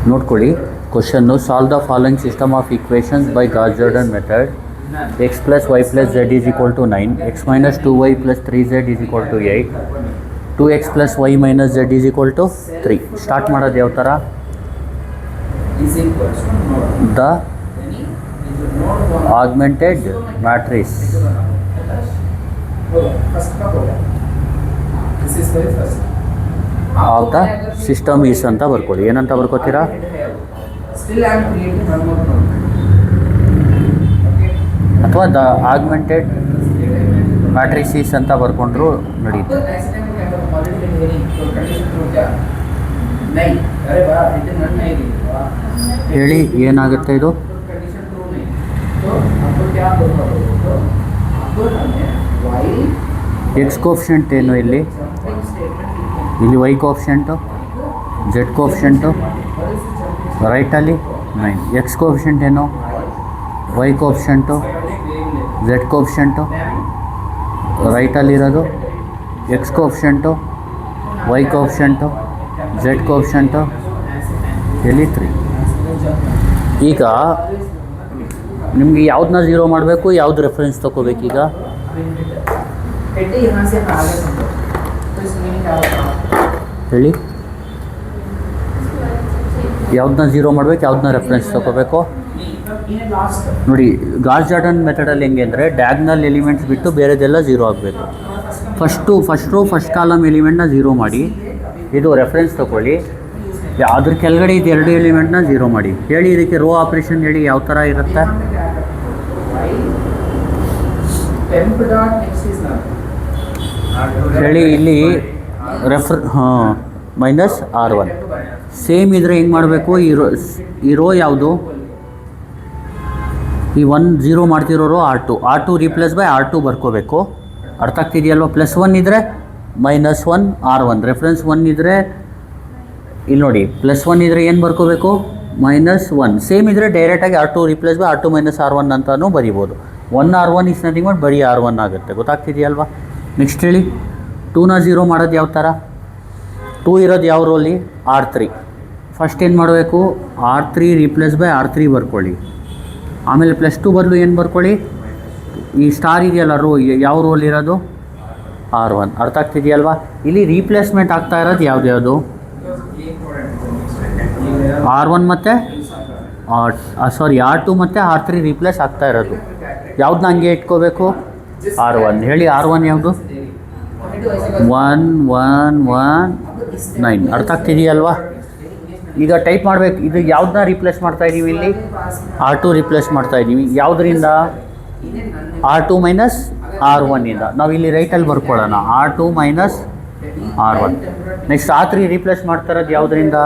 ನೋಡ್ಕೊಳ್ಳಿ question. Solve the following system of equations by Gauss Jordan method. X plus Y plus Z is equal to 9, X minus 2y plus 3z is equal to 8, 2x plus Y minus Z is equal to 3. Start ಮಾಡೋದು ಯಾವ ಥರ? The augmented matrix of the system is ಅಂತ ಬರ್ಕೊಳ್ಳಿ. ಏನಂತ ಬರ್ಕೋತೀರಾ? ಅಥವಾ the augmented matrices ಅಂತ ಬರ್ಕೊಂಡ್ರು ನಡೀತು. ಹೇಳಿ ಏನಾಗುತ್ತೆ ಇದು? ಎಕ್ಸ್ ಕೋಫಿಷಿಯಂಟ್ ಏನು ಇಲ್ಲಿ ವೈ ಕೋಫಿಷಿಯಂಟು, ಝೆಡ್ ಕೋಫಿಷಿಯಂಟು ರೈಟಲ್ಲಿ 9. ಎಕ್ಸ್ ಕೋಫಿಷಿಯಂಟ್ ಏನು? ವೈ ಕೋಫಿಷಿಯಂಟು, ಝೆಡ್ ಕೋಫಿಷಿಯಂಟು ರೈಟಲ್ಲಿರೋದು, x coefficient, y coefficient, z coefficient ಎಲ್ಲಿ 3. ಈಗ ನಿಮಗೆ ಯಾವ್ದನ್ನ 0 ಮಾಡಬೇಕು, ಯಾವ್ದು ರೆಫರೆನ್ಸ್ ತೊಗೋಬೇಕೀಗ? ಹೇಳಿ, ಯಾವ್ದನ್ನ 0 ಮಾಡಬೇಕು, ಯಾವ್ದನ್ನ ರೆಫರೆನ್ಸ್ ತೊಗೋಬೇಕು? ನೋಡಿ, ಗಾಸ್ ಜಾರ್ಡನ್ ಮೆಥಡಲ್ಲಿ ಹೆಂಗೆ ಅಂದರೆ ಡಯಾಗ್ನಲ್ ಎಲಿಮೆಂಟ್ಸ್ ಬಿಟ್ಟು ಬೇರೆದೆಲ್ಲ 0 ಆಗಬೇಕು. ಫಸ್ಟ್ ಕಾಲಮ್ ಎಲಿಮೆಂಟ್ನ 0 ಮಾಡಿ, ಇದು ರೆಫರೆನ್ಸ್ ತೊಗೊಳ್ಳಿ. ಅದ್ರ ಕೆಳಗಡೆ ಇದು 2 ಎಲಿಮೆಂಟ್ನ 0 ಮಾಡಿ. ಹೇಳಿ ಇದಕ್ಕೆ ರೋ ಆಪ್ರೇಷನ್ ಹೇಳಿ ಯಾವ ಥರ ಇರುತ್ತೆ? ಹೇಳಿ ಇಲ್ಲಿ ಮೈನಸ್ R1 ಸೇಮ್ ಇದ್ರೆ ಹೆಂಗೆ ಮಾಡಬೇಕು? ಈ ರೋ ಯಾವುದು? ಈ 1 0 ಮಾಡ್ತಿರೋರು R2 ರೀಪ್ಲೇಸ್ ಬೈ R2 ಬರ್ಕೋಬೇಕು. ಅರ್ಥ ಆಗ್ತಿದೆಯಲ್ವ? +1 ಇದ್ದರೆ -1 R1, ರೆಫರೆನ್ಸ್ 1 ಇದ್ದರೆ ಇಲ್ಲಿ ನೋಡಿ +1 ಇದ್ದರೆ ಏನು ಬರ್ಕೋಬೇಕು? -1. ಸೇಮ್ ಇದ್ದರೆ ಡೈರೆಕ್ಟಾಗಿ R2 replace by R2 - R1 ಅಂತಲೂ ಬರಿಬೋದು. 1 R1 ಇಸ್ ನಥಿಂಗ್ ಬಟ್ ಬರೀ R1 ಆಗುತ್ತೆ. ಗೊತ್ತಾಗ್ತಿದೆಯಲ್ವಾ? ನೆಕ್ಸ್ಟ್ ಹೇಳಿ, 2ನ 0 ಮಾಡೋದು ಯಾವ ಥರ? 2 ಇರೋದು ಯಾವ ರೋಲಿ? R3. ಫಸ್ಟ್ ಏನು ಮಾಡಬೇಕು? R3 ರೀಪ್ಲೇಸ್ ಬೈ R3 ಬರ್ಕೊಳ್ಳಿ. ಆಮೇಲೆ +2 ಬದಲು ಏನು ಬರ್ಕೊಳ್ಳಿ? ಈ ಸ್ಟಾರ್ ಇದೆಯಲ್ಲ ರೋ, ಯಾವ ರೋಲ್ ಇರೋದು? R1. ಅರ್ಥ ಆಗ್ತಿದೆಯಲ್ವಾ? ಇಲ್ಲಿ ರೀಪ್ಲೇಸ್ಮೆಂಟ್ ಆಗ್ತಾ ಇರೋದು ಯಾವ್ದು? R1 ಮತ್ತು R2 ಮತ್ತು R3 ರೀಪ್ಲೇಸ್ ಆಗ್ತಾ ಇರೋದು. ಯಾವ್ದನ್ನ ಹಂಗೆ ಇಟ್ಕೋಬೇಕು? R1. ಹೇಳಿ R1 ಯಾವುದು? 1 1 1 9. ಅರ್ಥ ಆಗ್ತಿದೆಯಲ್ವಾ? ಈಗ ಟೈಪ್ ಮಾಡಬೇಕು. ಇದು ಯಾವ್ದನ್ನ ರೀಪ್ಲೇಸ್ ಮಾಡ್ತಾ ಇದ್ದೀವಿ? ಇಲ್ಲಿ R2 ರೀಪ್ಲೇಸ್ ಮಾಡ್ತಾ ಇದ್ದೀವಿ. ಯಾವುದರಿಂದ? R2 - R1 ಇಂದ. ನಾವು ಇಲ್ಲಿ ರೈಟಲ್ಲಿ ಬರ್ಕೊಳ್ಳೋಣ, R2 - R1. Next R3 replace ಮಾಡ್ತಾ ಇರೋದು ಯಾವುದರಿಂದ?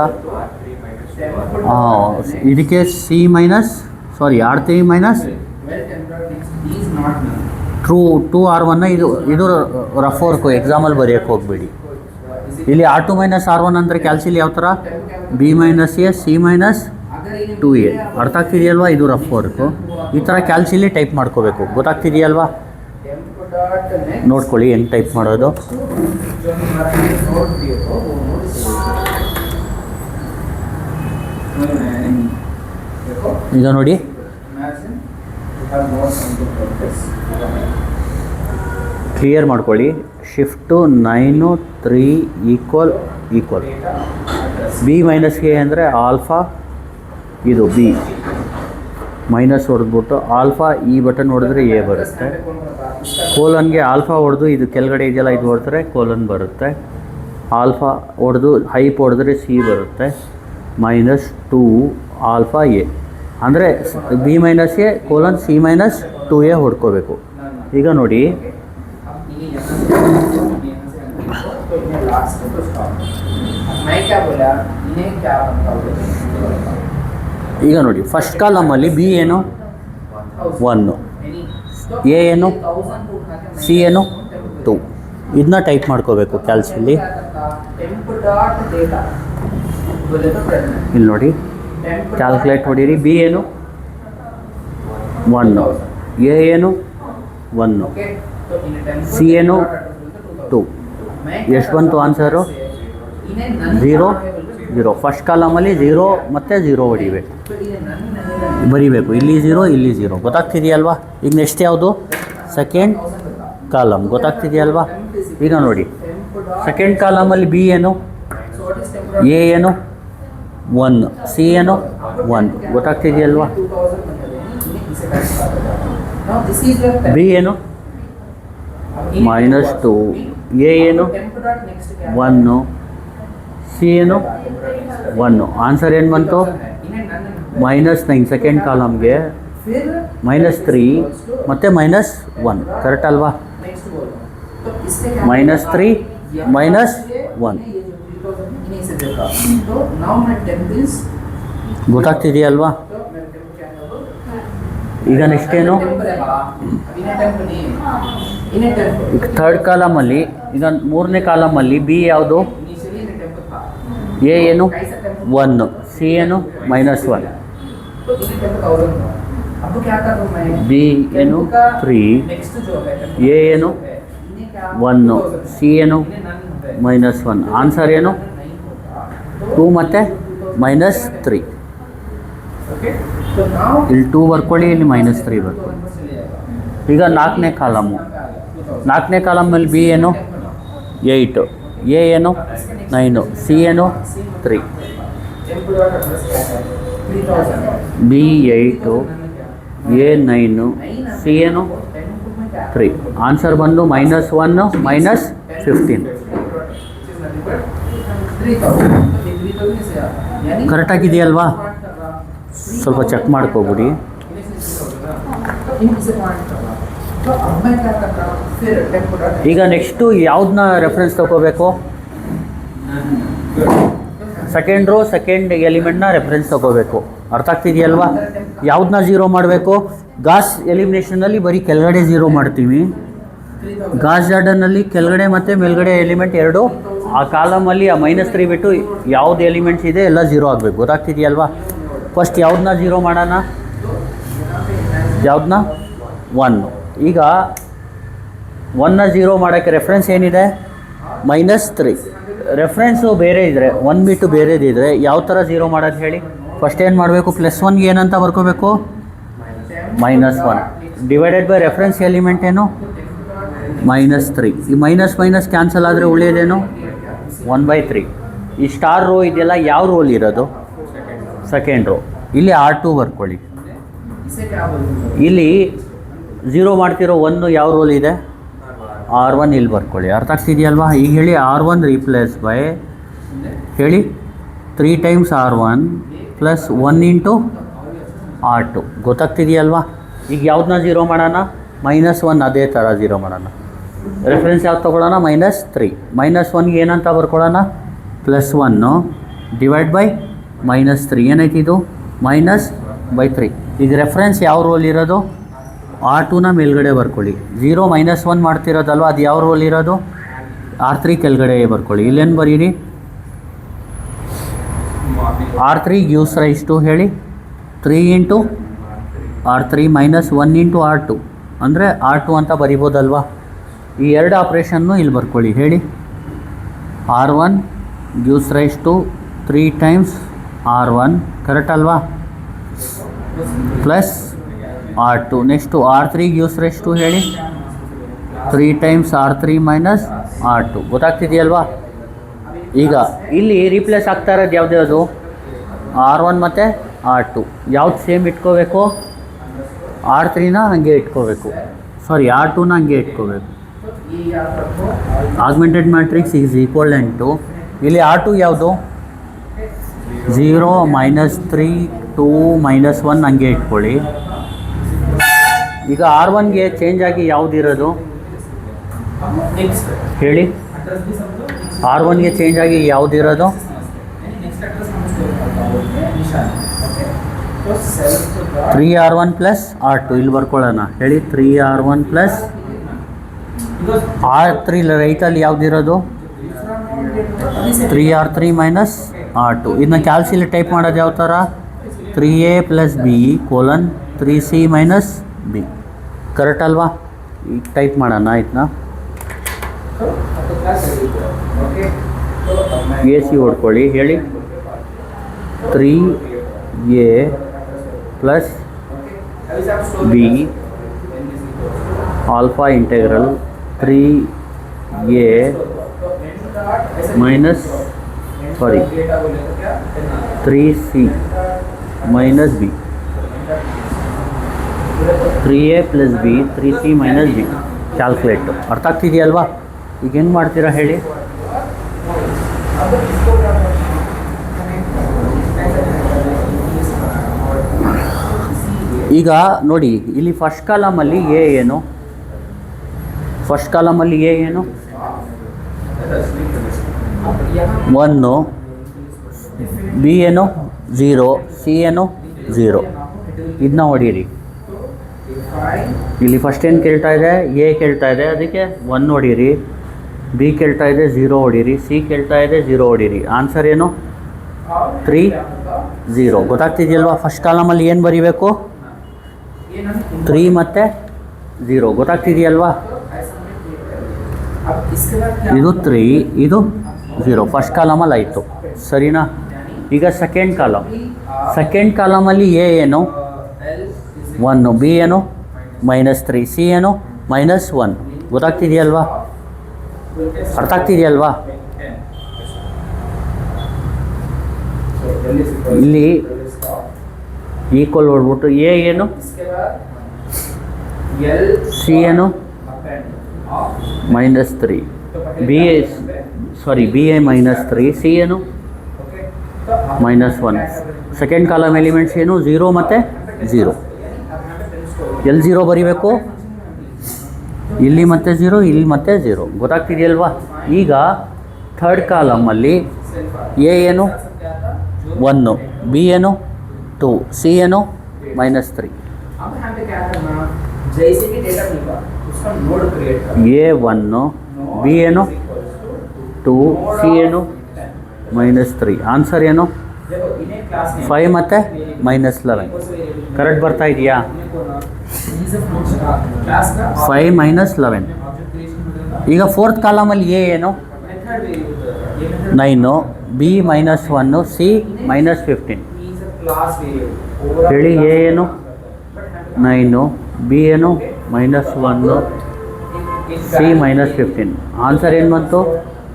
ಇದಕ್ಕೆ R3 2 R1. ಇದು ರಫ್ ವರ್ಕು, ಎಕ್ಸಾಮಲ್ಲಿ ಬರೆಯೋಕ್ಕೆ ಹೋಗ್ಬೇಡಿ. ಇಲ್ಲಿ R2 - R1 ಅಂದರೆ ಕ್ಯಾಲ್ಸಿಲಿ ಯಾವ ಥರ? B - A C - 2A. ಅರ್ಥ ಆಗ್ತಿದೆಯಲ್ವಾ? ಇದು ರಫ್ ವರ್ಕು. ಈ ಥರ ಕ್ಯಾಲ್ಸಿಲಿ ಟೈಪ್ ಮಾಡ್ಕೋಬೇಕು. ಗೊತ್ತಾಗ್ತಿದೆಯಲ್ವಾ? ನೋಡ್ಕೊಳ್ಳಿ ಹೆಂಗೆ ಟೈಪ್ ಮಾಡೋದು. ಈಗ ನೋಡಿ, ಕ್ಲಿಯರ್ ಮಾಡ್ಕೊಳ್ಳಿ. ಶಿಫ್ಟು 9 3 ಈಕ್ವಲ್ B - A ಅಂದರೆ ಆಲ್ಫಾ, ಇದು B ಮೈನಸ್ ಹೊಡೆದ್ಬಿಟ್ಟು ಆಲ್ಫಾ, ಈ ಬಟನ್ ಹೊಡೆದ್ರೆ A ಬರುತ್ತೆ. ಕೋಲನ್ಗೆ ಆಲ್ಫಾ ಹೊಡೆದು ಇದು ಕೆಳಗಡೆ ಇದೆಯಲ್ಲ ಇದು ಹೊಡೆದ್ರೆ ಕೋಲನ್ ಬರುತ್ತೆ. ಆಲ್ಫಾ ಹೊಡೆದು ಹೈಪ್ ಹೊಡೆದ್ರೆ C ಬರುತ್ತೆ. -2 ಆಲ್ಫಾ A ಅಂದರೆ B - A colon C - 2A ಹೊಡ್ಕೋಬೇಕು. ಈಗ ನೋಡಿ, ಈಗ ನೋಡಿ ಫಸ್ಟ್ ಕಾಲಮಲ್ಲಿ B ಏನು? 1, A ಏನು? C ಏನು? 2. ಇದನ್ನ ಟೈಪ್ ಮಾಡ್ಕೋಬೇಕು ಕ್ಯಾಲ್ಸಿಲಿ. ಇಲ್ಲಿ ನೋಡಿ, ಕ್ಯಾಲ್ಕುಲೇಟ್ ಹೊಡೀರಿ. B ಏನು? 1, A ಏನು? 1, C ಏನು? 2. ಎಷ್ಟು ಬಂತು ಆನ್ಸರು? 0 0. ಫಸ್ಟ್ ಕಾಲಮಲ್ಲಿ 0 ಮತ್ತು 0 ಹೊಡಿಬೇಕು, ಬರಿಬೇಕು. ಇಲ್ಲಿ 0, ಇಲ್ಲಿ 0. ಗೊತ್ತಾಗ್ತಿದೆಯಲ್ವಾ? ಈಗ ನೆಕ್ಸ್ಟ್ ಯಾವುದು? Second column. ಗೊತ್ತಾಗ್ತಿದೆಯಲ್ವಾ? ಈಗ ನೋಡಿ, ಸೆಕೆಂಡ್ ಕಾಲಮಲ್ಲಿ ಬಿ ಏನು? ಎ ಏನು? 1. ಸಿ ಏನು? 1. ಗೊತ್ತಾಗ್ತಿದೆಯಲ್ವಾ? ಬಿ ಏನು? -2. ಎ ಏನು? 1. ಸಿ ಏನು? 1. ಆನ್ಸರ್ ಏನು ಬಂತು? -9 ಸೆಕೆಂಡ್ ಕಾಲಮ್ಗೆ, -3 ಮತ್ತು -1. ಕರೆಕ್ಟ್ ಅಲ್ವಾ? -3 -1. ಗೊತ್ತಾಗ್ತಿದೆಯಲ್ವಾ? ಈಗ ನೆಕ್ಸ್ಟ್ ಏನು? ಈಗ ಥರ್ಡ್ ಕಾಲಮಲ್ಲಿ, ಈಗ ಮೂರನೇ ಕಾಲಮಲ್ಲಿ ಬಿ ಯಾವುದು? ಎ ಏನು? 1. ಸಿ ಏನು? -1. ಬಿ ಏನು? 3. ಎ ಏನು? 1. ಸಿ ಏನು? -1. ಆನ್ಸರ್ ಏನು? 2 ಮತ್ತು -3. ಇಲ್ಲಿ 2 ಬರ್ಕೊಳ್ಳಿ, ಇಲ್ಲಿ -3 ಬರ್ಕೊಳ್ಳಿ. ಈಗ ನಾಲ್ಕನೇ ಕಾಲಮಲ್ಲಿ ಬಿ ಏನು? 8. ಎ ಏನು? 9. ಸಿ ಏನು? 3. ಬಿ 8, ಎ 9, ಸಿ ಏನು? 3. ಆನ್ಸರ್ ಬಂದು -1 -15. ಕರೆಕ್ಟಾಗಿದೆಯಲ್ವಾ? ಸ್ವಲ್ಪ ಚೆಕ್ ಮಾಡ್ಕೊಬಿಡಿ. ಈಗ ನೆಕ್ಸ್ಟು ಯಾವುದನ್ನ ರೆಫರೆನ್ಸ್ ತಗೋಬೇಕು? ಸೆಕೆಂಡ್ ರೋ ಸೆಕೆಂಡ್ ಎಲಿಮೆಂಟ್ನ ರೆಫರೆನ್ಸ್ ತಗೋಬೇಕು. ಅರ್ಥ ಆಗ್ತಿದೆಯಲ್ವಾ? ಯಾವುದನ್ನ 0 ಮಾಡಬೇಕು? ಗಾಸ್ ಎಲಿಮಿನೇಷನಲ್ಲಿ ಬರೀ ಕೆಳಗಡೆ 0 ಮಾಡ್ತೀವಿ. ಗಾಸ್ ಜಾರ್ಡನ್ನಲ್ಲಿ ಕೆಳಗಡೆ ಮತ್ತು ಮೇಲ್ಗಡೆ ಎಲಿಮೆಂಟ್ ಎರಡು, ಆ ಕಾಲಮಲ್ಲಿ ಆ -3 ಬಿಟ್ಟು ಯಾವ್ದು ಎಲಿಮೆಂಟ್ಸ್ ಇದೆ ಎಲ್ಲ 0 ಆಗಬೇಕು. ಗೊತ್ತಾಗ್ತಿದೆಯಲ್ವಾ? ಫಸ್ಟ್ ಯಾವುದನ್ನ 0 ಮಾಡೋಣ? ಯಾವುದನ್ನ? 1. ಈಗ 1ನ 0 ಮಾಡೋಕ್ಕೆ ರೆಫರೆನ್ಸ್ ಏನಿದೆ? -3. ರೆಫರೆನ್ಸು ಬೇರೆ ಇದ್ದರೆ, 1 ಬಿಟ್ಟು ಬೇರೆದಿದ್ದರೆ ಯಾವ ಥರ 0 ಮಾಡೋದು ಹೇಳಿ? ಫಸ್ಟ್ ಏನು ಮಾಡಬೇಕು? +1ಗೆ ಏನಂತ ಬರ್ಕೋಬೇಕು? -1 ಡಿವೈಡೆಡ್ ಬೈ ರೆಫರೆನ್ಸ್ ಎಲಿಮೆಂಟ್ ಏನು? -3. ಈ ಮೈನಸ್ ಕ್ಯಾನ್ಸಲ್ ಆದರೆ ಉಳಿಯೋದೇನು? 1/3. ಈ ಸ್ಟಾರ್ ರೋ ಇದೆಯಲ್ಲ, ಯಾವ ರೋಲ್ ಇರೋದು? Second row. ಇಲ್ಲಿ R2 ಬರ್ಕೊಳ್ಳಿ. ಇಲ್ಲಿ 0 ಮಾಡ್ತಿರೋ 1 ಯಾವ ರೋಲ್ ಇದೆ? R1 ಇಲ್ಲಿ ಬರ್ಕೊಳ್ಳಿ. ಅರ್ಥ ಆಗ್ತಿದೆಯಲ್ವಾ? ಈಗ ಹೇಳಿ, R1 ರೀಪ್ಲೇಸ್ ಬೈ ಹೇಳಿ 3 ಟೈಮ್ಸ್ R1 + 1 × R2. ಗೊತ್ತಾಗ್ತಿದೆಯಲ್ವಾ? ಈಗ ಯಾವುದನ್ನ 0 ಮಾಡೋಣ? -1. ಅದೇ ಥರ 0 ಮಾಡೋಣ. ರೆಫರೆನ್ಸ್ ಯಾವ್ದು ತೊಗೊಳ್ಳೋಣ? -3. -1ಗೆ ಏನಂತ ಬರ್ಕೊಳ್ಳೋಣ? +1 ಡಿವೈಡ್ ಬೈ -3. ಏನೈತಿ ಇದು? -3. ಈಗ ರೆಫರೆನ್ಸ್ ಯಾವ ರೋಲ್ ಇರೋದು? R2ನ ಮೇಲ್ಗಡೆ ಬರ್ಕೊಳ್ಳಿ. 0 -1 ಮಾಡ್ತಿರೋದಲ್ವ, ಅದು ಯಾವ ರೋಲ್ ಇರೋದು? R3 ಕೆಳಗಡೆ ಬರ್ಕೊಳ್ಳಿ. ಇಲ್ಲೇನು ಬರೀರಿ? R3 gives rise to ಹೇಳಿ 3 × R3 -1 × R2 ಅಂದರೆ R2 ಅಂತ ಬರಿಬೋದಲ್ವಾ? ಈ ಎರಡು ಆಪ್ರೇಷನ್ನು ಇಲ್ಲಿ ಬರ್ಕೊಳ್ಳಿ. ಹೇಳಿ, R1 gives rise to 3 times R1 correct ಅಲ್ವಾ? Plus R2. Next R3 gives rise to ಹೇಳಿ 3 ಟೈಮ್ಸ್ R3 - R2. ಗೊತ್ತಾಗ್ತಿದೆಯಲ್ವಾ? ಈಗ ಇಲ್ಲಿ ರೀಪ್ಲೇಸ್ ಆಗ್ತಾ ಇರೋದು ಯಾವುದ್ಯಾವುದು? R1 ಮತ್ತು R2. ಯಾವ್ದು ಸೇಮ್ ಇಟ್ಕೋಬೇಕು? R3ನ ಹಾಗೆ ಇಟ್ಕೋಬೇಕು. ಸಾರಿ, R2ನ ಹಾಗೆ ಇಟ್ಕೋಬೇಕು. Augmented matrix is equivalent to, ಇಲ್ಲಿ R2 ಯಾವುದು? 0 -3 2 -1 ಹಂಗೆ ಇಟ್ಕೊಳ್ಳಿ. ಈಗ R1ಗೆ ಚೇಂಜ್ ಆಗಿ ಯಾವುದಿರೋದು ಹೇಳಿ? R1ಗೆ ಚೇಂಜ್ ಆಗಿ ಯಾವುದಿರೋದು? 3R1 + R2. ಇಲ್ಲಿ ಬರ್ಕೊಳ್ಳೋಣ. ಹೇಳಿ, 3R1 + R3 ರೈಟಲ್ಲಿ ಯಾವುದಿರೋದು? 3R3 - R2. ಇದನ್ನ ಕ್ಯಾಲ್ಸಿಲಿ ಟೈಪ್ ಮಾಡೋದು ಯಾವ ಥರ? 3A + B : 3C - B. Correct ಅಲ್ವಾ? ಈಗ ಟೈಪ್ ಮಾಡೋಣ ಇದನ್ನ. AC ಹೊಡ್ಕೊಳ್ಳಿ. ಹೇಳಿ, 3a plus b alpha integral 3a minus 3c minus b 3a plus b 3c minus b calculate. ಅರ್ಥ ಆಗ್ತಿದೆಯಲ್ವಾ? ಈಗ ಏನು ಮಾಡ್ತೀರಾ ಹೇಳಿ? ಈಗ ನೋಡಿ, ಇಲ್ಲಿ ಫಸ್ಟ್ ಕಾಲಮಲ್ಲಿ ಎ ಏನು? ಫಸ್ಟ್ ಕಾಲಮಲ್ಲಿ ಎ ಏನು? 1, ಬಿ ಏನು 0, ಸಿ ಏನು 0. ಇದನ್ನ ಹೊಡೀರಿ. ಇಲ್ಲಿ ಫಸ್ಟ್ ಏನು ಕೇಳ್ತಾ ಇದೆ? ಎ ಕೇಳ್ತಾ ಇದೆ, ಅದಕ್ಕೆ 1 ಹೊಡೀರಿ. ಬಿ ಕೇಳ್ತಾ ಇದೆ 0 ಹೊಡೀರಿ. ಸಿ ಕೇಳ್ತಾ ಇದೆ 0 ಹೊಡೀರಿ. ಆನ್ಸರ್ ಏನು? 3, 0. ಗೊತ್ತಾಗ್ತಿದೆಯಲ್ವಾ? ಫಸ್ಟ್ ಕಾಲಮಲ್ಲಿ ಏನು ಬರೀಬೇಕು? 3 ಮತ್ತು 0. ಗೊತ್ತಾಗ್ತಿದೆಯಲ್ವಾ? ಇದು 3, ಇದು 0. ಫಸ್ಟ್ ಕಾಲಮಲ್ಲಿ ಆಯಿತು, ಸರಿನಾ? ಈಗ ಸೆಕೆಂಡ್ ಕಾಲಮ್. ಸೆಕೆಂಡ್ ಕಾಲಮಲ್ಲಿ ಎ ಏನು? 1, ಬಿ ಏನು -3, ಸಿ ಏನು -1. ಗೊತ್ತಾಗ್ತಿದೆಯಲ್ವಾ? ಅರ್ಥ ಆಗ್ತಿದೆಯಲ್ವಾ? ಇಲ್ಲಿ ಈಕ್ವಲ್ ಹೊಡ್ಬಿಟ್ಟು ಎ ಏನು, ಸಿ ಏನು -3, ಬಿ ಎ -3, ಸಿ ಏನು -1. ಸೆಕೆಂಡ್ ಕಾಲಮ್ ಎಲಿಮೆಂಟ್ಸ್ ಏನು? 0 ಮತ್ತು 0. ಎಲ್ಲಿ 0 ಬರೀಬೇಕು? ಇಲ್ಲಿ ಮತ್ತೆ 0, ಇಲ್ಲಿ ಮತ್ತೆ 0. ಗೊತ್ತಾಗ್ತಿದೆಯಲ್ವಾ? ಈಗ ಥರ್ಡ್ ಕಾಲಮಲ್ಲಿ ಎ ಏನು 1, ಬಿ ಏನು 2, ಸಿ ಏನು -3. ಎ 1, ಬಿ ಏನು 2, ಸಿ ಏನು -3. ಆನ್ಸರ್ ಏನು? 5 ಮತ್ತು -11. ಕರೆಕ್ಟ್ ಬರ್ತಾ ಇದೆಯಾ? 5 -11. ಈಗ ಫೋರ್ತ್ ಕಾಲಮಲ್ಲಿ ಎ ಏನು? 9, ಬಿ -1, ಸಿ -15. ಹೇಳಿ, ಎ ಏನು 9, ಬಿ ಏನು -1, ಸಿ -15. ಆನ್ಸರ್ ಏನು ಬಂತು?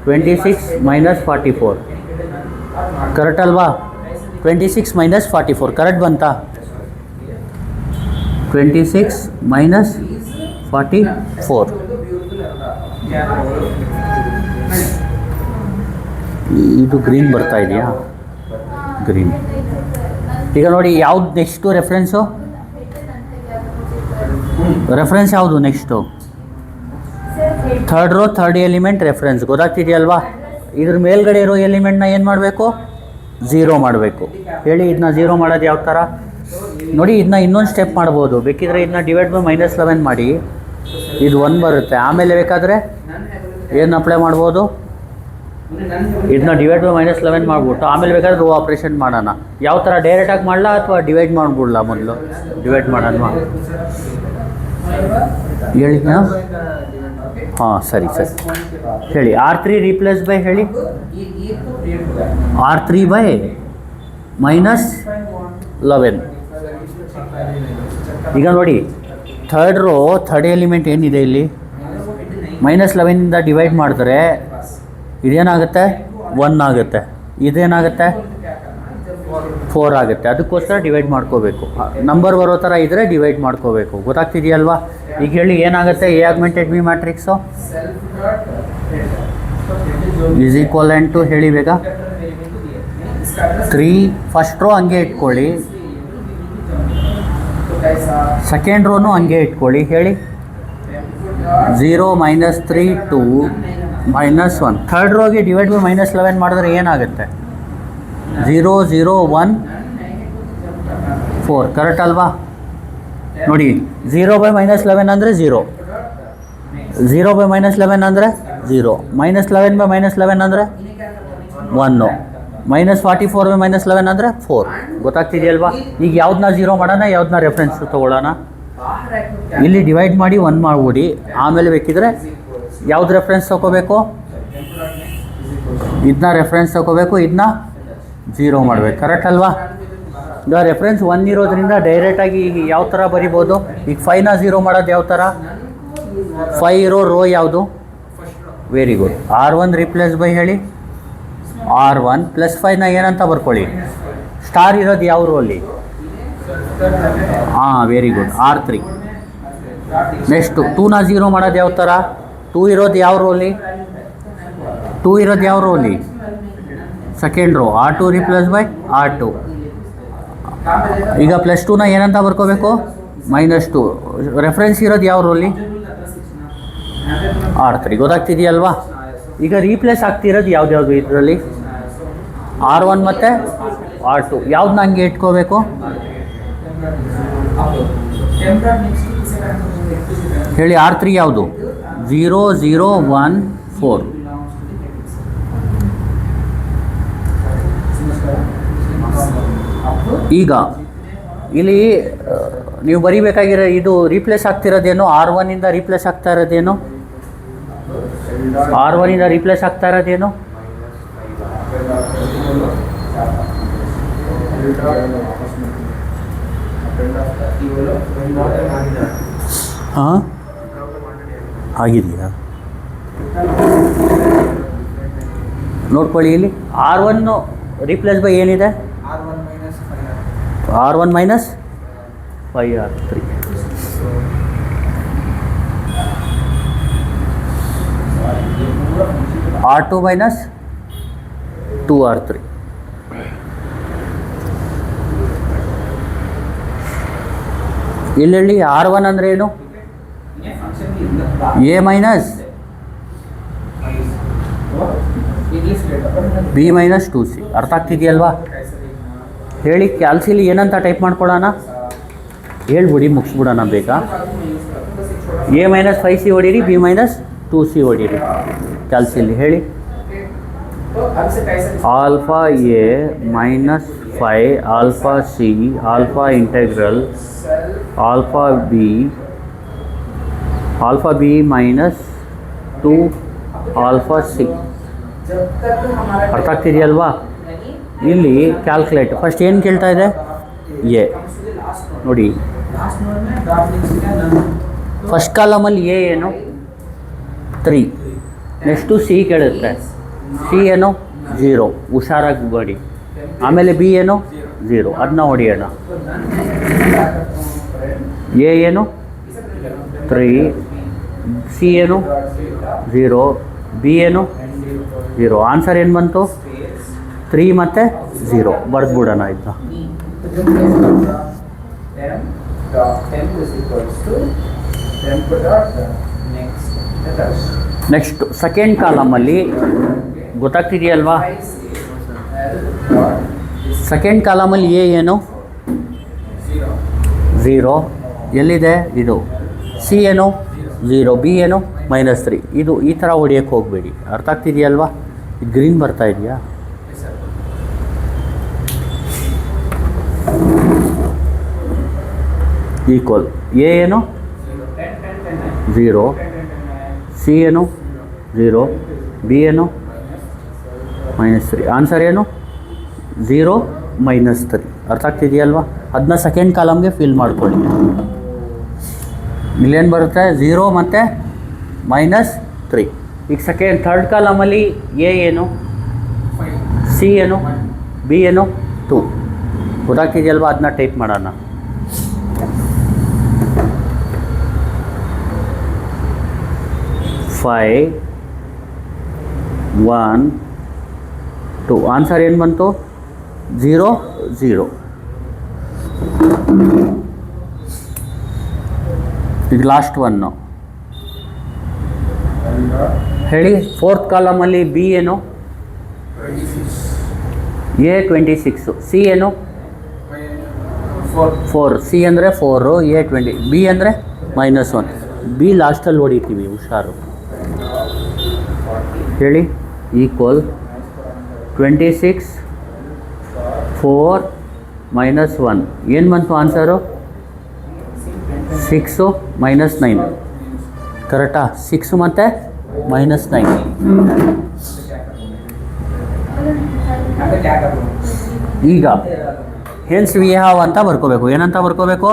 26 - 44. ಕರೆಕ್ಟ್ ಅಲ್ವಾ? 26 - 44 ಕರೆಕ್ಟ್ ಬಂತಾ? 26 - 44. ಇದು ಗ್ರೀನ್ ಬರ್ತಾ ಇದೆಯಾ? ಗ್ರೀನ್. ಈಗ ನೋಡಿ, ಯಾವ್ದು ನೆಕ್ಸ್ಟು ರೆಫರೆನ್ಸು? ರೆಫರೆನ್ಸ್ ಯಾವುದು next? Third row, third element reference. ಗೊತ್ತಾಗ್ತಿದೆಯಲ್ವಾ? ಇದ್ರ ಮೇಲ್ಗಡೆ ಇರೋ ಎಲಿಮೆಂಟ್ನ ಏನು ಮಾಡಬೇಕು? 0 ಮಾಡಬೇಕು. ಹೇಳಿ, ಇದನ್ನ 0 ಮಾಡೋದು ಯಾವ ಥರ? ನೋಡಿ, ಇದನ್ನ ಇನ್ನೊಂದು ಸ್ಟೆಪ್ ಮಾಡ್ಬೋದು. ಬೇಕಿದ್ರೆ ಇದನ್ನ ಡಿವೈಡ್ ಬೈ -11 ಮಾಡಿ, ಇದು 1 ಬರುತ್ತೆ. ಆಮೇಲೆ ಬೇಕಾದರೆ ಏನು ಅಪ್ಲೈ ಮಾಡ್ಬೋದು? ಇದನ್ನ ಡಿವೈಡ್ ಬೈ -11 ಮಾಡಿಬಿಟ್ಟು ಆಮೇಲೆ ಬೇಕಾದ್ರೆ ರೋ ಆಪ್ರೇಷನ್ ಮಾಡೋಣ. ಯಾವ ಥರ? ಡೈರೆಕ್ಟಾಗಿ ಮಾಡಲಾ ಅಥವಾ ಡಿವೈಡ್ ಮಾಡಿಬಿಡ್ಲಾ? ಮೊದಲು ಡಿವೈಡ್ ಮಾಡೋಣ. ಹೇಳಿ. ಹಾಂ, ಸರಿ. ಹೇಳಿ. R3 ರೀಪ್ಲೇಸ್ ಬೈ ಹೇಳಿ. R3 by -11. ಈಗ ನೋಡಿ, ಥರ್ಡ್ ರೋ, ಥರ್ಡ್ ಎಲಿಮೆಂಟ್ ಏನಿದೆ ಇಲ್ಲಿ -11ಇಂದ ಡಿವೈಡ್ ಮಾಡಿದ್ರೆ ಇದೇನಾಗುತ್ತೆ? 1 ಆಗುತ್ತೆ. ಇದೇನಾಗುತ್ತೆ? 4 ಆಗುತ್ತೆ. ಅದಕ್ಕೋಸ್ಕರ ಡಿವೈಡ್ ಮಾಡ್ಕೋಬೇಕು. ನಂಬರ್ ಬರೋ ಥರ ಇದ್ದರೆ ಡಿವೈಡ್ ಮಾಡ್ಕೋಬೇಕು. ಗೊತ್ತಾಗ್ತಿದೆಯಲ್ವಾ? ಈಗ ಹೇಳಿ, ಏನಾಗುತ್ತೆ? A augmented B matrix is equivalent to ಹೇಳಿ ಬೇಗ. 3 ಫಸ್ಟ್ ರೋ ಹಂಗೆ ಇಟ್ಕೊಳ್ಳಿ, ಸೆಕೆಂಡ್ ರೋನು ಹಂಗೆ ಇಟ್ಕೊಳ್ಳಿ. ಹೇಳಿ. 0 -3 2 -1. ಥರ್ಡ್ ರೋಗೆ ಡಿವೈಡ್ ಬೈ -11 ಮಾಡಿದ್ರೆ ಏನಾಗುತ್ತೆ? 0 0 1 4. ಕರೆಕ್ಟ್ ಅಲ್ವಾ? ನೋಡಿ, 0 ಬೈ -11 ಅಂದರೆ 0, 0 ಬೈ -11 ಅಂದರೆ 0, -11 ಬೈ -11 ಅಂದರೆ 1, -44 ಬೈ -11 ಅಂದರೆ 4. ಗೊತ್ತಾಗ್ತಿದೆಯಲ್ವಾ? ಈಗ ಯಾವ್ದನ್ನ 0 ಮಾಡೋಣ, ಯಾವ್ದನ್ನ ರೆಫರೆನ್ಸ್ ತೊಗೊಳ್ಳೋಣ? ಇಲ್ಲಿ ಡಿವೈಡ್ ಮಾಡಿ 1 ಮಾಡ್ಬಿಡಿ. ಆಮೇಲೆ ಬೇಕಿದ್ರೆ ಯಾವ್ದು ರೆಫರೆನ್ಸ್ ತೊಗೋಬೇಕು? ಇದನ್ನ ರೆಫರೆನ್ಸ್ ತೊಗೋಬೇಕು, ಇದನ್ನ 0 ಮಾಡಬೇಕು. ಕರೆಕ್ಟ್ ಅಲ್ವಾ? ಈಗ ರೆಫರೆನ್ಸ್ 1 ಇರೋದ್ರಿಂದ ಡೈರೆಕ್ಟಾಗಿ ಈಗ ಯಾವ ಥರ ಬರಿಬೋದು? ಈಗ 5ನ 0 ಮಾಡೋದು ಯಾವ ಥರ? 5 ಇರೋ ರೋ ಯಾವುದು? Very good. R1 replace by ಹೇಳಿ. R1 ಪ್ಲಸ್ 5ನ ಏನಂತ ಬರ್ಕೊಳ್ಳಿ? ಸ್ಟಾರ್ ಇರೋದು ಯಾವ ರೋಲಿ? ಹಾಂ, ವೆರಿ ಗುಡ್. R3. ನೆಕ್ಸ್ಟು 2ನ 0 ಮಾಡೋದು ಯಾವ ಥರ? 2 ಇರೋದು ಯಾವ ರೋಲಿ? 2 ಇರೋದು ಯಾವ ರೋಲಿ? Second row. R2 replace by R2. ಈಗ ಪ್ಲಸ್ 2ನ ಏನಂತ ಬರ್ಕೋಬೇಕು? -2. ರೆಫರೆನ್ಸ್ ಇರೋದು ಯಾವ ರೋಲಿ? R3. ಗೊತ್ತಾಗ್ತಿದೆಯಲ್ವಾ? ಈಗ ರೀಪ್ಲೇಸ್ ಆಗ್ತಿರೋದು ಯಾವ್ದು ಇದರಲ್ಲಿ? R1 ಮತ್ತು R2. ಯಾವ್ದನ್ನ ಹಂಗೆ ಇಟ್ಕೋಬೇಕು ಹೇಳಿ? R3 ಯಾವುದು? 0 0 1 4. ಈಗ ಇಲ್ಲಿ ನೀವು ಬರಿಬೇಕಾಗಿರೋ ಇದು ರೀಪ್ಲೇಸ್ ಆಗ್ತಿರೋದೇನು? R1ಇಂದ ರೀಪ್ಲೇಸ್ ಆಗ್ತಾ ಇರೋದೇನು? R1ಇಂದ ರೀಪ್ಲೇಸ್ ಆಗ್ತಾ ಇರೋದೇನು? ಹಾಂ, ಆಗಿದೆಯಾ? ನೋಡ್ಕೊಳ್ಳಿ ಇಲ್ಲಿ. R1 ರೀಪ್ಲೇಸ್ ಬೈ ಏನಿದೆ? R1 minus 5R3. R2 minus 2R3. ಇಲ್ಲಿ R1 ಅಂದರೆ ಏನು? A minus B minus 2C. ಅರ್ಥ ಆಗ್ತಿದೆಯಲ್ವಾ? ಹೇಳಿ. ಕ್ಯಾಲ್ಸಿಲಿ ಏನಂತ ಟೈಪ್ ಮಾಡ್ಕೊಳ್ಳೋಣ? ಹೇಳ್ಬಿಡಿ, ಮುಗಿಸ್ಬಿಡೋಣ ಬೇಗ. A minus 5C ಹೊಡೀರಿ, B minus 2C ಹೊಡೀರಿ. ಕ್ಯಾಲ್ಸಿಲಿ ಹೇಳಿ. Alpha A minus 5 alpha C alpha integral alpha B minus 2 alpha C. ಅರ್ಥ ಆಗ್ತಿದೆಯಲ್ವಾ? ಇಲ್ಲಿ ಕ್ಯಾಲ್ಕುಲೇಟ್ ಫಸ್ಟ್ ಏನು ಕೇಳ್ತಾ ಇದೆ? ಎ ನೋಡಿ, ಫಸ್ಟ್ ಕಾಲಮಲ್ಲಿ ಎ ಏನು? 3. ನೆಕ್ಸ್ಟು ಸಿ ಕೇಳುತ್ತೆ. ಸಿ ಏನು? 0. ಹುಷಾರಾಗಿ ಬಡಿ. ಆಮೇಲೆ ಬಿ ಏನು? 0. ಅದನ್ನ ಹೊಡಿಯೋಣ. ಎ ಏನು? 3. ಸಿ ಏನು? 0. ಬಿ ಏನು? 0. ಆನ್ಸರ್ ಏನು ಬಂತು? 3 ಮತ್ತು 0. ಬರೆದ್ಬಿಡೋಣ ಆಯಿತಾ? ನೆಕ್ಸ್ಟ್ ಸೆಕೆಂಡ್ ಕಾಲಮಲ್ಲಿ ಗೊತ್ತಾಗ್ತಿದೆಯಲ್ವಾ? ಸೆಕೆಂಡ್ ಕಾಲಮಲ್ಲಿ ಎ ಏನು? 0. ಎಲ್ಲಿದೆ ಇದು? ಸಿ ಏನು? 0. ಬಿ ಏನು? -3. ಇದು ಈ ಥರ ಹೊಡಿಯೋಕ್ಕೆ ಹೋಗಬೇಡಿ. ಅರ್ಥ ಆಗ್ತಿದೆಯಲ್ವಾ? ಇದು ಗ್ರೀನ್ ಬರ್ತಾ ಇದೆಯಾ? ಈಕ್ವಲ್. ಎ ಏನು? 0. ಸಿ ಏನು? 0. ಬಿ ಏನು? -3. ಆನ್ಸರ್ ಏನು? 0 -3. ಅರ್ಥ ಆಗ್ತಿದೆಯಲ್ವಾ? ಅದನ್ನ ಸೆಕೆಂಡ್ ಕಾಲಮ್ಗೆ ಫಿಲ್ ಮಾಡ್ಕೊಳ್ಳಿ. ಇಲ್ಲೇನು ಬರುತ್ತೆ? 0 ಮತ್ತು -3. ಈಗ ಥರ್ಡ್ ಕಾಲಮಲ್ಲಿ ಎ ಏನು? ಸಿ ಏನು? ಬಿ ಏನು? 2. ಗೊತ್ತಾಗ್ತಿದೆಯಲ್ವಾ? ಅದನ್ನ ಟೈಪ್ ಮಾಡೋಣ. ಫೈವ್ 1 2. ಆನ್ಸರ್ ಏನು ಬಂತು? 0 0. ಈಗ ಲಾಸ್ಟ್ ಒನ್ನು ಹೇಳಿ. ಫೋರ್ತ್ ಕಾಲಮಲ್ಲಿ ಬಿ ಏನು? ಎ 26. ಸಿ ಏನು? 4. ಸಿ ಅಂದರೆ 4. ಎ 20. ಬಿ ಅಂದರೆ -1. ಬಿ ಲಾಸ್ಟಲ್ಲಿ ಹೊಡಿತೀವಿ, ಹುಷಾರು. ಹೇಳಿ. ಈಕ್ವಲ್ 26 4 -1. ಏನು ಬಂತು ಆನ್ಸರು? 6 -9. ಕರೆಕ್ಟಾ? 6 ಮತ್ತು -9. ಈಗ ಹೆನ್ಸ್ ವಿ ಹ್ಯಾವ್ ಅಂತ ಬರ್ಕೋಬೇಕು. ಏನಂತ ಬರ್ಕೋಬೇಕು?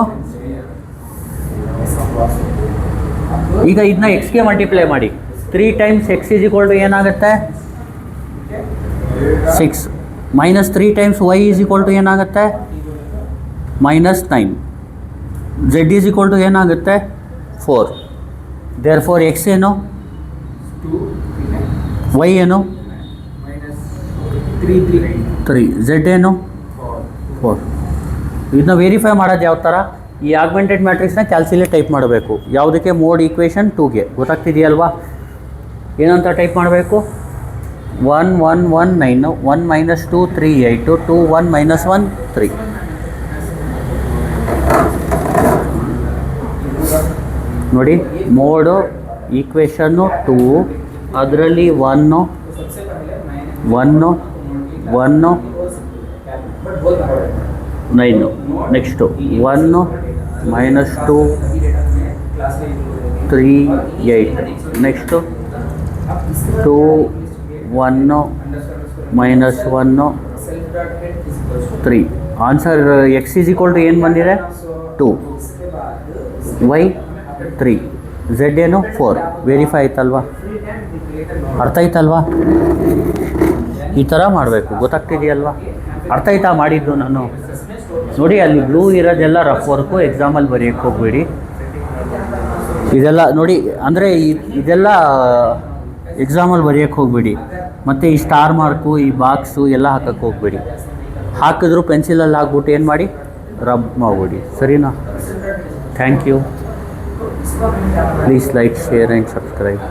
ಈಗ ಇದನ್ನ ಎಕ್ಸ್ಗೆ ಮಲ್ಟಿಪ್ಲೈ ಮಾಡಿ. 3 times X is equal to ಏನಾಗುತ್ತೆ? 6 minus 3 times Y is equal to ಏನಾಗುತ್ತೆ? -9. ಝೆಡ್ ಈಸ್ ಈಕ್ವಲ್ ಟು ಏನಾಗುತ್ತೆ? 4. ದೇರ್ ಫೋರ್ ಎಕ್ಸ್ ಏನು? ವೈ ಏನು? 3. ಝೆಡ್ ಏನು? 4. ಇದನ್ನ ವೆರಿಫೈ ಮಾಡೋದು ಯಾವ ಥರ? ಈ ಆಗ್ಮೆಂಟೆಡ್ ಮ್ಯಾಟ್ರಿಕ್ಸ್ನ ಕ್ಯಾಲ್ಸಿಲೇ ಟೈಪ್ ಮಾಡಬೇಕು. ಯಾವುದಕ್ಕೆ? ಮೋಡ್ ಈಕ್ವೇಷನ್ 2ಗೆ. ಗೊತ್ತಾಗ್ತಿದೆಯಲ್ವಾ? ಏನಂತ ಟೈಪ್ ಮಾಡಬೇಕು? 1 1 1 9, 1 - 2 3 8, 2 1 - 1 3. ನೋಡಿ, ಮೋಡು ಈಕ್ವೇಷನ್ನು 2, ಅದರಲ್ಲಿ 1 1 1 9, next 1 - 2 3 8, next 2 1 - 1 3. Answer X is equal to ಏನು ಬಂದಿದೆ? 2, ವೈ 3, ಝೆಡ್ ಏನು? 4. ವೆರಿಫೈ ಆಯ್ತಲ್ವಾ? ಅರ್ಥ ಆಯ್ತಲ್ವಾ? ಈ ಥರ ಮಾಡಬೇಕು. ಗೊತ್ತಾಗ್ತಿದೆಯಲ್ವಾ? ಅರ್ಥ ಆಯ್ತಾ ಮಾಡಿದ್ದು ನಾನು? ನೋಡಿ, ಅಲ್ಲಿ ಬ್ಲೂ ಇರೋದೆಲ್ಲ ರಫ್ ವರ್ಕು, ಎಕ್ಸಾಮಲ್ಲಿ ಬರೆಯೋಕ್ಕೆ ಹೋಗಬೇಡಿ. ಇದೆಲ್ಲ ನೋಡಿ, ಅಂದರೆ ಇದೆಲ್ಲ ಎಕ್ಸಾಮಲ್ಲಿ ಬರೆಯೋಕ್ಕೆ ಹೋಗಬೇಡಿ. ಮತ್ತು ಈ ಸ್ಟಾರ್ ಮಾರ್ಕು, ಈ ಬಾಕ್ಸು ಎಲ್ಲ ಹಾಕಕ್ಕೆ ಹೋಗಬೇಡಿ. ಹಾಕಿದ್ರು ಪೆನ್ಸಿಲಲ್ಲಿ ಹಾಕ್ಬಿಟ್ಟು ಏನು ಮಾಡಿ? ರಬ್ ಮಾಡಿಬಿಡಿ. ಸರಿನಾ? Thank you. Please like, share and subscribe.